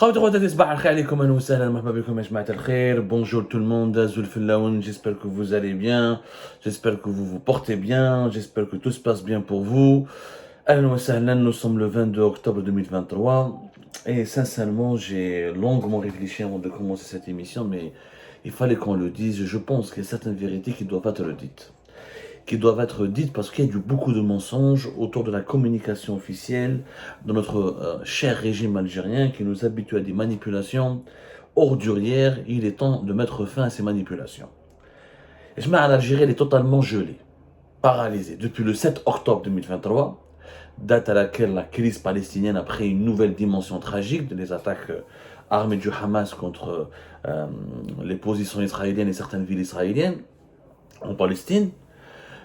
Bonjour tout le monde, Azul Fillaoun, j'espère que vous allez bien, j'espère que vous vous portez bien, j'espère que tout se passe bien pour vous. Ahlan wa sahlan, nous sommes le 22 octobre 2023 et sincèrement j'ai longuement réfléchi avant de commencer cette émission, mais il fallait qu'on le dise. Je pense qu'il y a certaines vérités qui doivent être dites. Parce qu'il y a eu beaucoup de mensonges autour de la communication officielle de notre cher régime algérien qui nous habitue à des manipulations ordurières. Il est temps de mettre fin à ces manipulations. Et je mets à l'Algérie, elle est totalement gelée, paralysée depuis le 7 octobre 2023, date à laquelle la crise palestinienne a pris une nouvelle dimension tragique de les attaques armées du Hamas contre les positions israéliennes et certaines villes israéliennes en Palestine.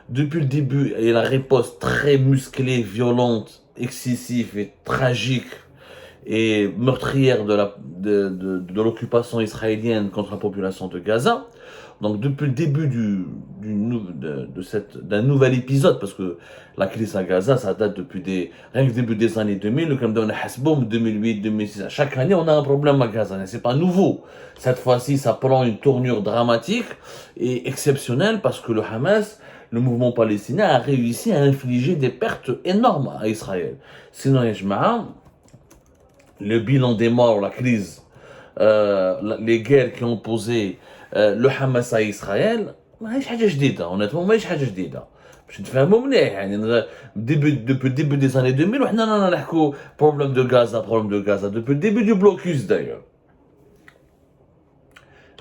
Depuis le début, et la riposte très musclée, violente, excessive et tragique et meurtrière de l'occupation israélienne contre la population de Gaza. Donc depuis le début d'un nouvel épisode, parce que la crise à Gaza, ça date depuis rien que début des années 2000, comme dans le Hasboum, 2008, 2006. Chaque année, on a un problème à Gaza, c'est pas nouveau. Cette fois-ci, ça prend une tournure dramatique et exceptionnelle parce que le Hamas, le mouvement palestinien, a réussi à infliger des pertes énormes à Israël. Sinon, le bilan des morts, la crise, les guerres qui ont posé le Hamas à Israël, ماهيش حاجة جديدة. Honnêtement, ماهيش حاجة جديدة. باش نتفاهموا مليح يعني depuis le début des années 2000 وحنا رانا نحكوا problème de Gaza depuis le début du blocus d'ailleurs.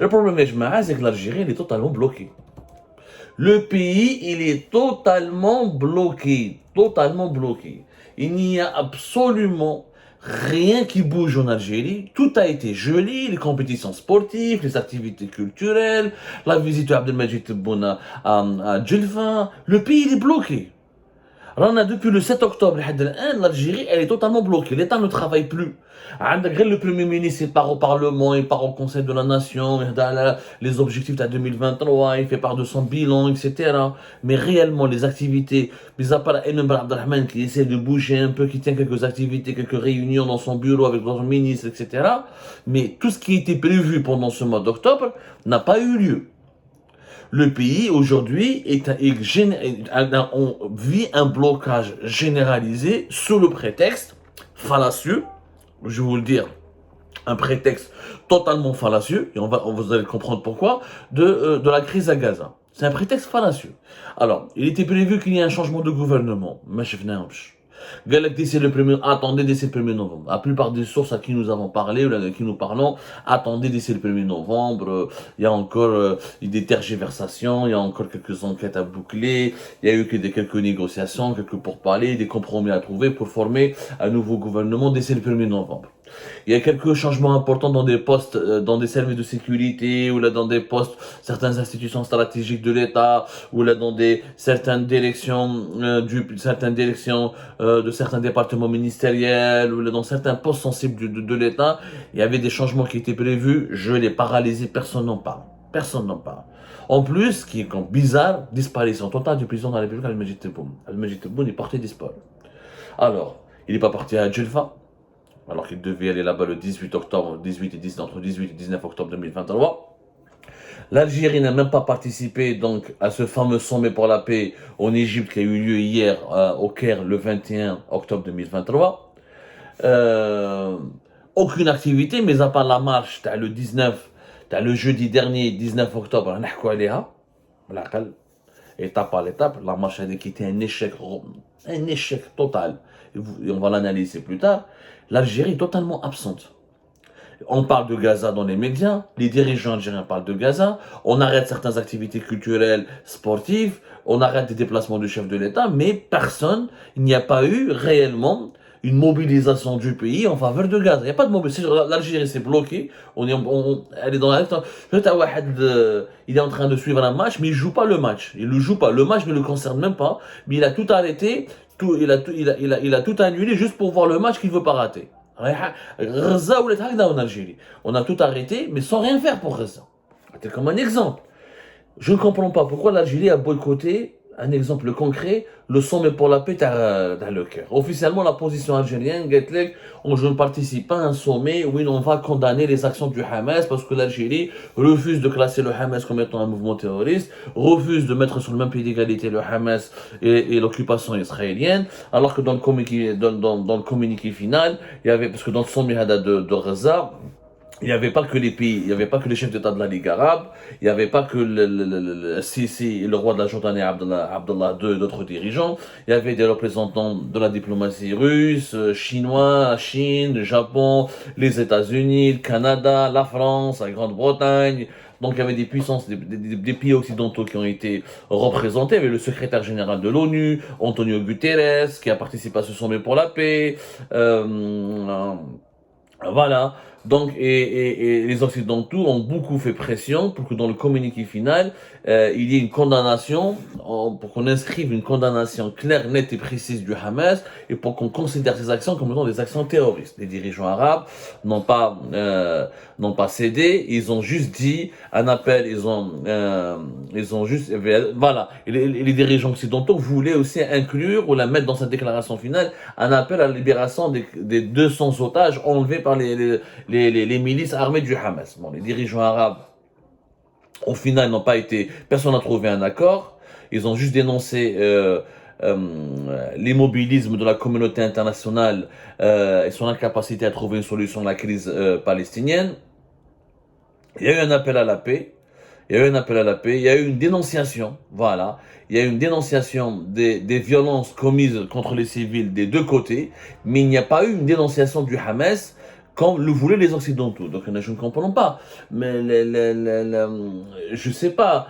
Le problème يا جماعة c'est que l'Algérie elle est totalement bloquée. Le pays il est totalement bloqué. Il n'y a absolument rien qui bouge en Algérie. Tout a été gelé, les compétitions sportives, les activités culturelles, la visite de Abdelmajid Tebboune à Djelfa. Le pays il est bloqué. Depuis le 7 octobre, l'Algérie elle est totalement bloquée. L'État ne travaille plus. Le Premier ministre il part au Parlement, il part au Conseil de la Nation, les objectifs de 2023, il fait part de son bilan, etc. Mais réellement, les activités, mis à part Enem Abdelrahman qui essaie de bouger un peu, qui tient quelques activités, quelques réunions dans son bureau avec d'autres ministres, etc. Mais tout ce qui était prévu pendant ce mois d'octobre n'a pas eu lieu. Le pays aujourd'hui on vit un blocage généralisé sous le prétexte fallacieux, je vais vous le dire, un prétexte totalement fallacieux, et vous allez comprendre pourquoi, de la crise à Gaza. C'est un prétexte fallacieux. Alors, il était prévu qu'il y ait un changement de gouvernement. Attendez d'ici le 1er novembre. La plupart des sources à qui nous avons parlé, ou à qui nous parlons, attendez d'ici le 1er novembre. Il y a encore des tergiversations, il y a encore quelques enquêtes à boucler, il y a eu quelques négociations, quelques pourparlers, des compromis à trouver pour former un nouveau gouvernement d'ici le 1er novembre. Il y a quelques changements importants dans des postes, dans des services de sécurité, ou là dans des postes, certaines institutions stratégiques de l'État, ou là dans certaines directions, de certains départements ministériels, ou là dans certains postes sensibles de l'État. Il y avait des changements qui étaient prévus, je les paralysés, personne n'en parle. En plus, ce qui est bizarre, disparition totale du président de la République, Abdelmajid Tebboune. Abdelmajid Tebboune est parti disparu. Alors, il n'est pas parti à Djelfa, alors qu'il devait aller là-bas le 18 octobre, entre 18 et 19 octobre 2023. L'Algérie n'a même pas participé donc à ce fameux sommet pour la paix en Égypte qui a eu lieu hier au Caire le 21 octobre 2023. Aucune activité, mais à part la marche, le 19, le jeudi dernier, 19 octobre, étape par étape, la marche a été un échec total. Et on va l'analyser plus tard. L'Algérie est totalement absente. On parle de Gaza dans les médias, les dirigeants algériens parlent de Gaza, on arrête certaines activités culturelles, sportives, on arrête des déplacements du chef de l'État, mais il n'y a pas eu réellement une mobilisation du pays en faveur de Gaza. Il n'y a pas de mobilisation. L'Algérie s'est bloquée, elle est dans la... Il est en train de suivre un match, mais il ne joue pas le match. Il ne joue pas. Le match ne le concerne même pas, mais il a tout arrêté, il a tout annulé juste pour voir le match qu'il ne veut pas rater. Gaza ou en Algérie. On a tout arrêté, mais sans rien faire pour Gaza. C'est comme un exemple. Je ne comprends pas pourquoi l'Algérie a boycotté un exemple concret, le sommet pour la paix dans le Caire. Officiellement, la position algérienne, je ne participe pas à un sommet où on va condamner les actions du Hamas parce que l'Algérie refuse de classer le Hamas comme étant un mouvement terroriste, refuse de mettre sur le même pied d'égalité le Hamas et l'occupation israélienne, alors que dans le communiqué final, il y avait, parce que dans le sommet de Gaza, il n'y avait pas que les pays, il n'y avait pas que les chefs d'État de la Ligue arabe, il n'y avait pas que le Sisi, le roi de la Jordanie, Abdallah II et d'autres dirigeants, il y avait des représentants de la diplomatie russe, chinois, la Chine, le Japon, les États-Unis, le Canada, la France, la Grande-Bretagne. Donc il y avait des puissances, des pays occidentaux qui ont été représentés. Il y avait le secrétaire général de l'ONU, Antonio Guterres, qui a participé à ce sommet pour la paix. Voilà. Donc, et les Occidentaux ont beaucoup fait pression pour que dans le communiqué final, il y ait une condamnation, pour qu'on inscrive une condamnation claire, nette et précise du Hamas, et pour qu'on considère ces actions comme étant des actions terroristes. Les dirigeants arabes n'ont pas cédé, ils ont juste dit un appel, ils ont juste, voilà. Et les dirigeants occidentaux voulaient aussi inclure ou la mettre dans cette déclaration finale un appel à la libération des 200 otages enlevés par les milices armées du Hamas. Bon, les dirigeants arabes, au final, n'ont pas été, personne n'a trouvé un accord. Ils ont juste dénoncé l'immobilisme de la communauté internationale et son incapacité à trouver une solution à la crise palestinienne. Il y a eu un appel à la paix. Il y a eu un appel à la paix. Il y a eu une dénonciation. Voilà. Il y a eu une dénonciation des violences commises contre les civils des deux côtés. Mais il n'y a pas eu une dénonciation du Hamas comme le voulaient les Occidentaux. Donc, je ne comprends pas. Mais, je sais pas.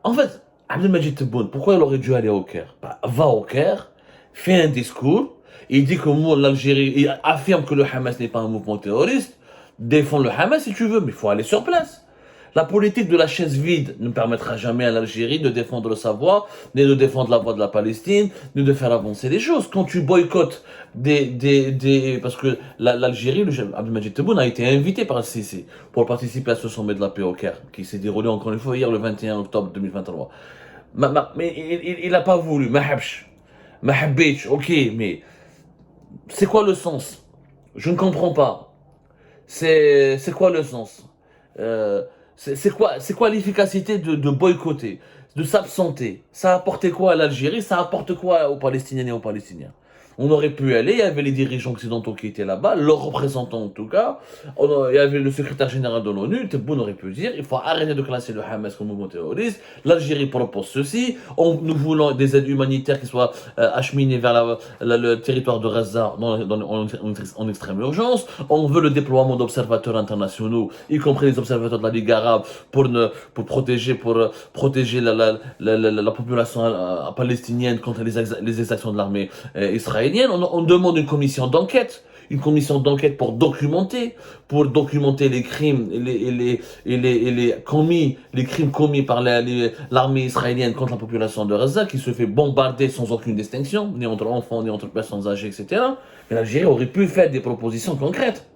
En fait, Abdelmajid Tebboune, pourquoi il aurait dû aller au Caire? Bah, va au Caire, fais un discours, il dit que moi, l'Algérie, il affirme que le Hamas n'est pas un mouvement terroriste, défends le Hamas si tu veux, mais il faut aller sur place. La politique de la chaise vide ne permettra jamais à l'Algérie de défendre sa voix, ni de défendre la voix de la Palestine, ni de faire avancer les choses. Quand tu boycottes parce que l'Algérie, Abdelmajid Tebboune a été invité par le Sisi pour participer à ce sommet de la paix au Caire, qui s'est déroulé encore une fois hier le 21 octobre 2023. Mais il n'a pas voulu, Mahabich, ok, mais c'est quoi le sens? Je ne comprends pas. C'est quoi le sens? euh, c'est quoi l'efficacité de boycotter, de s'absenter? Ça a apporté quoi à l'Algérie? Ça apporte quoi aux Palestiniens et aux Palestiniens? On aurait pu y aller, il y avait les dirigeants occidentaux qui étaient là-bas, leurs représentants en tout cas, il y avait le secrétaire général de l'ONU, Tebboune aurait pu dire, il faut arrêter de classer le Hamas comme mouvement terroriste, l'Algérie propose ceci, nous voulons des aides humanitaires qui soient acheminées vers le territoire de Gaza en extrême urgence, on veut le déploiement d'observateurs internationaux, y compris les observateurs de la Ligue arabe, pour protéger la population palestinienne contre les exactions de l'armée israélienne. On demande une commission d'enquête pour documenter les crimes les crimes commis par l'armée israélienne contre la population de Gaza, qui se fait bombarder sans aucune distinction, ni entre enfants, ni entre personnes âgées, etc. Mais l'Algérie aurait pu faire des propositions concrètes.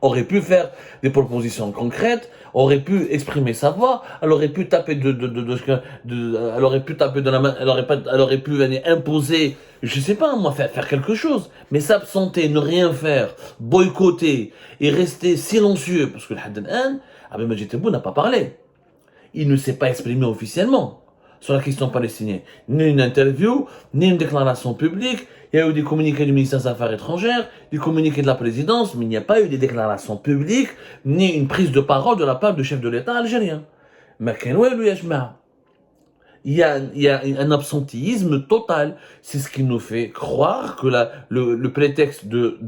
Aurait pu exprimer sa voix, elle aurait pu taper elle aurait pu taper de la main, elle aurait pu venir imposer, je sais pas moi, faire quelque chose, mais s'absenter, ne rien faire, boycotter et rester silencieux, parce que le Haddad Abdelmajid Tebboune n'a pas parlé, il ne s'est pas exprimé officiellement sur la question palestinienne, ni une interview, ni une déclaration publique. Il y a eu des communiqués du ministère des Affaires étrangères, des communiqués de la présidence, mais il n'y a pas eu des déclarations publiques, ni une prise de parole de la part du chef de l'État algérien. Mais il y a un absentéisme total. C'est ce qui nous fait croire que le prétexte de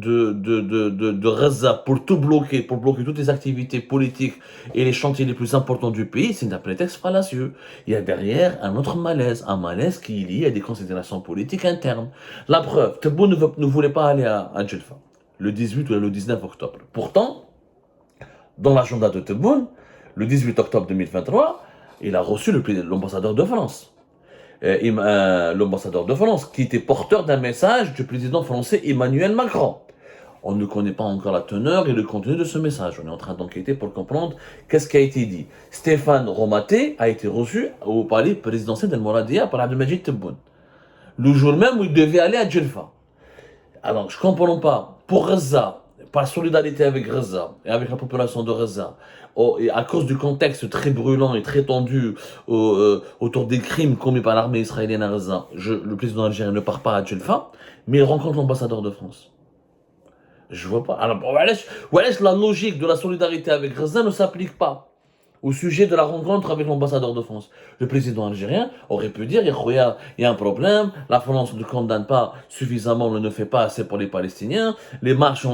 Gaza pour tout bloquer, pour bloquer toutes les activités politiques et les chantiers les plus importants du pays, c'est un prétexte fallacieux. Il y a derrière un autre malaise, un malaise qui est lié à des considérations politiques internes. La preuve, Tebboune ne voulait pas aller à Djelfa, le 18 ou le 19 octobre. Pourtant, dans l'agenda de Tebboune, le 18 octobre 2023, il a reçu l'ambassadeur de France. L'ambassadeur de France, qui était porteur d'un message du président français Emmanuel Macron. On ne connaît pas encore la teneur et le contenu de ce message. On est en train d'enquêter pour comprendre qu'est-ce qui a été dit. Stéphane Romaté a été reçu au palais présidentiel d'El Mouradia par Abdelmajid Tebboune. Le jour même où il devait aller à Djelfa. Alors, je ne comprends pas. Pour Gaza, par solidarité avec Gaza et avec la population de Gaza, et à cause du contexte très brûlant et très tendu autour des crimes commis par l'armée israélienne à Gaza, le président algérien ne part pas à Djelfa, mais il rencontre l'ambassadeur de France. Je vois pas. Alors, la logique de la solidarité avec Gaza ne s'applique pas au sujet de la rencontre avec l'ambassadeur de France. Le président algérien aurait pu dire, il y a un problème, la France ne condamne pas suffisamment, ne fait pas assez pour les Palestiniens, les marches,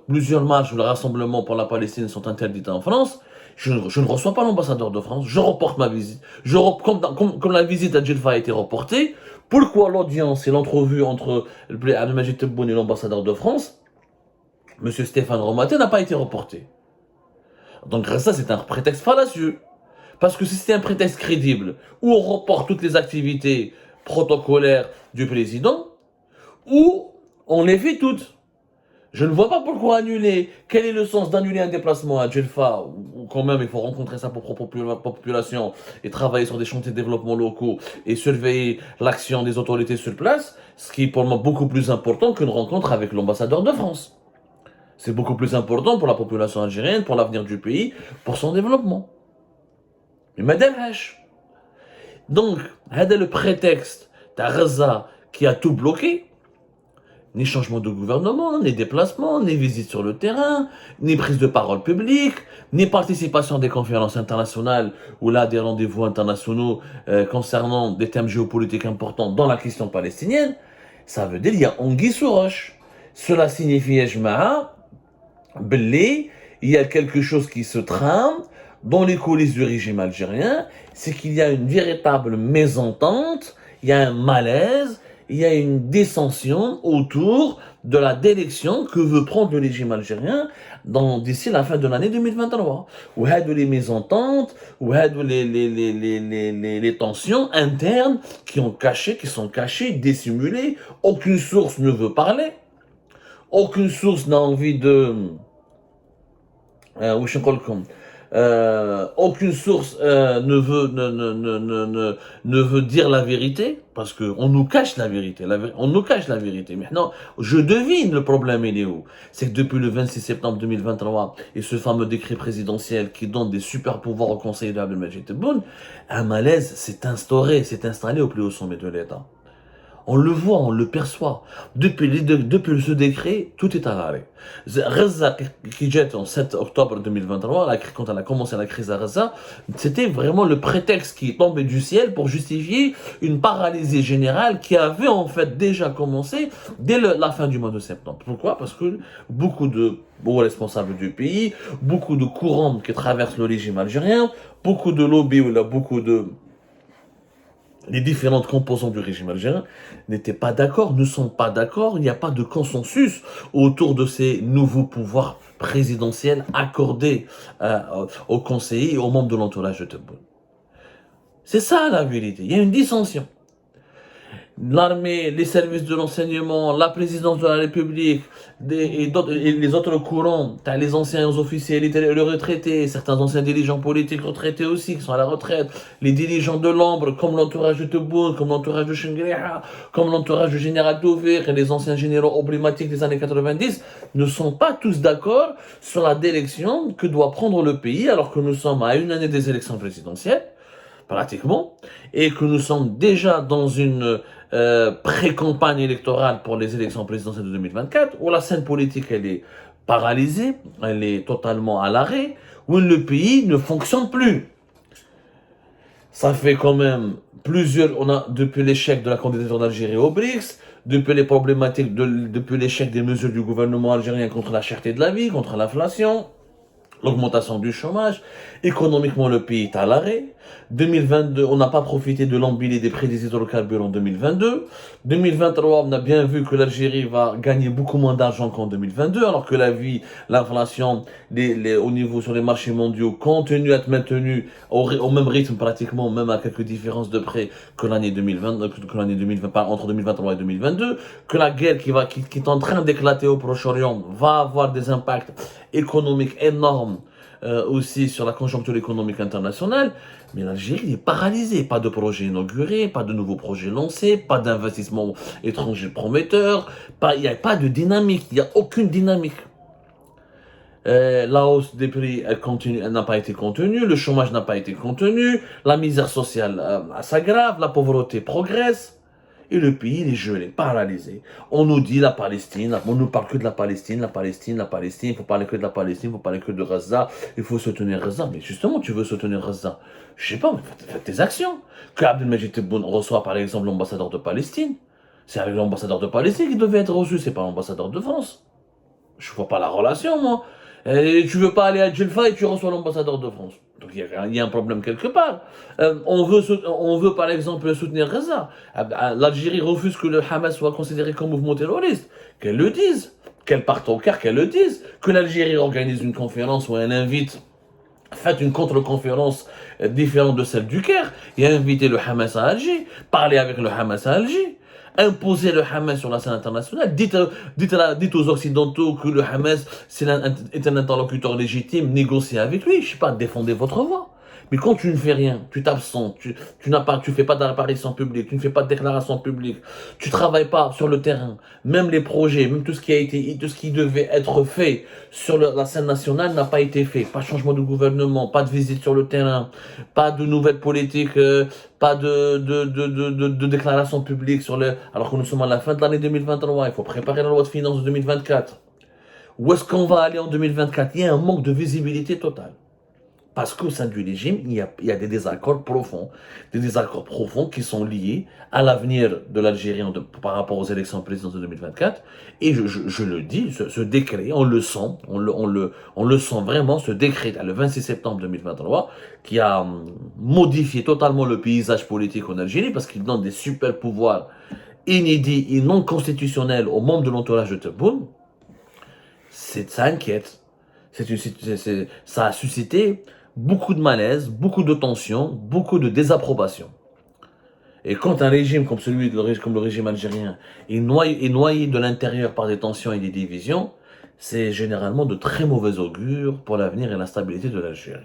plusieurs marches ou les rassemblements pour la Palestine sont interdites en France, je ne reçois pas l'ambassadeur de France, je reporte ma visite. Comme la visite à Djelfa a été reportée, pourquoi l'audience et l'entrevue entre Abdelmajid Tebboune et l'ambassadeur de France, M. Stéphane Romaté, n'a pas été reportée? Donc ça, c'est un prétexte fallacieux. Parce que si c'était un prétexte crédible, où on reporte toutes les activités protocolaires du président, ou on les fait toutes. Je ne vois pas pourquoi annuler. Quel est le sens d'annuler un déplacement à Djelfa, où quand même il faut rencontrer sa propre population et travailler sur des chantiers de développement locaux et surveiller l'action des autorités sur place, ce qui est pour moi beaucoup plus important qu'une rencontre avec l'ambassadeur de France. C'est beaucoup plus important pour la population algérienne, pour l'avenir du pays, pour son développement. Mais madame H. Donc, c'est le prétexte de Gaza qui a tout bloqué. Ni changement de gouvernement, ni déplacement, ni visite sur le terrain, ni prise de parole publique, ni participation à des conférences internationales ou là des rendez-vous internationaux concernant des thèmes géopolitiques importants dans la question palestinienne. Ça veut dire qu'il y a anguille sous roche. Cela signifie, il y a quelque chose qui se trame dans les coulisses du régime algérien, c'est qu'il y a une véritable mésentente, il y a un malaise, il y a une dissension autour de la direction que veut prendre le régime algérien d'ici la fin de l'année 2023. Où il y a les mésententes, où il y a les tensions internes qui sont cachées, dissimulées, aucune source ne veut parler. Aucune source n'a envie de... aucune source ne veut dire la vérité, parce qu'on nous cache la vérité. On nous cache la vérité. Maintenant, je devine le problème, il est où? C'est que depuis le 26 septembre 2023, et ce fameux décret présidentiel qui donne des super pouvoirs au conseiller d'Abdelmajid Tebboune, un malaise s'est installé au plus haut sommet de l'État. On le voit, on le perçoit. Depuis ce décret, tout est à l'arrêt. Gaza, qui jette en 7 octobre 2023, quand elle a commencé la crise à Gaza, c'était vraiment le prétexte qui tombait du ciel pour justifier une paralysie générale qui avait en fait déjà commencé dès la fin du mois de septembre. Pourquoi? Parce que beaucoup de hauts responsables du pays, beaucoup de courants qui traversent le régime algérien, beaucoup de lobbies où il y a beaucoup de... Les différentes composantes du régime algérien n'étaient pas d'accord, ne sont pas d'accord, il n'y a pas de consensus autour de ces nouveaux pouvoirs présidentiels accordés aux conseillers et aux membres de l'entourage de Tebboune. C'est ça la vérité, il y a une dissension. L'armée, les services de renseignement, la présidence de la République et les autres courants, t'as les anciens officiers, les retraités, certains anciens dirigeants politiques retraités aussi qui sont à la retraite, les dirigeants de l'ombre comme l'entourage de Tebboune, comme l'entourage de Chengriha, comme l'entourage du général Douvir et les anciens généraux emblématiques des années 90 ne sont pas tous d'accord sur la direction que doit prendre le pays alors que nous sommes à une année des élections présidentielles, pratiquement, et que nous sommes déjà dans une pré-campagne électorale pour les élections présidentielles de 2024, où la scène politique elle est paralysée, elle est totalement à l'arrêt, où le pays ne fonctionne plus. Ça fait quand même depuis l'échec de la candidature d'Algérie au BRICS, depuis les problématiques, depuis l'échec des mesures du gouvernement algérien contre la cherté de la vie, contre l'inflation, l'augmentation du chômage. Économiquement, le pays est à l'arrêt. 2022, on n'a pas profité de l'embellie des prix des hydrocarbures en 2022. 2023, on a bien vu que l'Algérie va gagner beaucoup moins d'argent qu'en 2022, alors que la vie, l'inflation, au niveau sur les marchés mondiaux continue à être maintenue au même rythme pratiquement, même à quelques différences de près que l'année 2020, entre 2023 et 2022, que la guerre qui est en train d'éclater au Proche-Orient va avoir des impacts économiques énormes aussi sur la conjoncture économique internationale, mais l'Algérie est paralysée. Pas de projet inauguré, pas de nouveaux projets lancés, pas d'investissements étrangers prometteurs, il n'y a pas de dynamique, il n'y a aucune dynamique. La hausse des prix elle n'a pas été contenue, le chômage n'a pas été contenu, la misère sociale s'aggrave, la pauvreté progresse. Et le pays, il est gelé, paralysé. On nous dit la Palestine, on nous parle que de la Palestine, il faut parler que de la Palestine, il faut parler que de Gaza, il faut soutenir Gaza. Mais justement, tu veux soutenir Gaza, je sais pas, mais faites tes actions. Que Abdelmajid Tebboune reçoit par exemple l'ambassadeur de Palestine. C'est avec l'ambassadeur de Palestine qui devait être reçu, c'est pas l'ambassadeur de France. Je vois pas la relation, moi. Et tu veux pas aller à Djelfa et tu reçois l'ambassadeur de France. Donc il y a un problème quelque part. On veut par exemple soutenir Gaza. L'Algérie refuse que le Hamas soit considéré comme mouvement terroriste. Qu'elle le dise. Qu'elle parte au Caire, qu'elle le dise. Que l'Algérie organise une conférence où elle invite, faites une contre-conférence différente de celle du Caire et invitez le Hamas à Alger. Parlez avec le Hamas à Alger. Imposer le Hamas sur la scène internationale. Dites aux Occidentaux que le Hamas est un interlocuteur légitime, négociez avec lui. Je sais pas, défendez votre voix. Mais quand tu ne fais rien, tu t'absentes, tu fais pas d'apparition publique, tu ne fais pas de déclaration publique, tu travailles pas sur le terrain, même les projets, même tout ce qui devait être fait sur la scène nationale n'a pas été fait. Pas de changement de gouvernement, pas de visite sur le terrain, pas de nouvelles politiques, pas de déclaration publique alors que nous sommes à la fin de l'année 2023, il faut préparer la loi de finances de 2024. Où est-ce qu'on va aller en 2024? Il y a un manque de visibilité totale. Parce qu'au sein du régime, il y a des désaccords profonds. Des désaccords profonds qui sont liés à l'avenir de l'Algérie par rapport aux élections présidentielles de 2024. Et je le dis, ce décret, on le sent vraiment, ce décret, le 26 septembre 2023, qui a modifié totalement le paysage politique en Algérie parce qu'il donne des super pouvoirs inédits et non constitutionnels aux membres de l'entourage de Tebboune. Ça inquiète. Ça a suscité beaucoup de malaise, beaucoup de tension, beaucoup de désapprobation. Et quand un régime comme le régime algérien est noyé de l'intérieur par des tensions et des divisions, c'est généralement de très mauvais augure pour l'avenir et la stabilité de l'Algérie.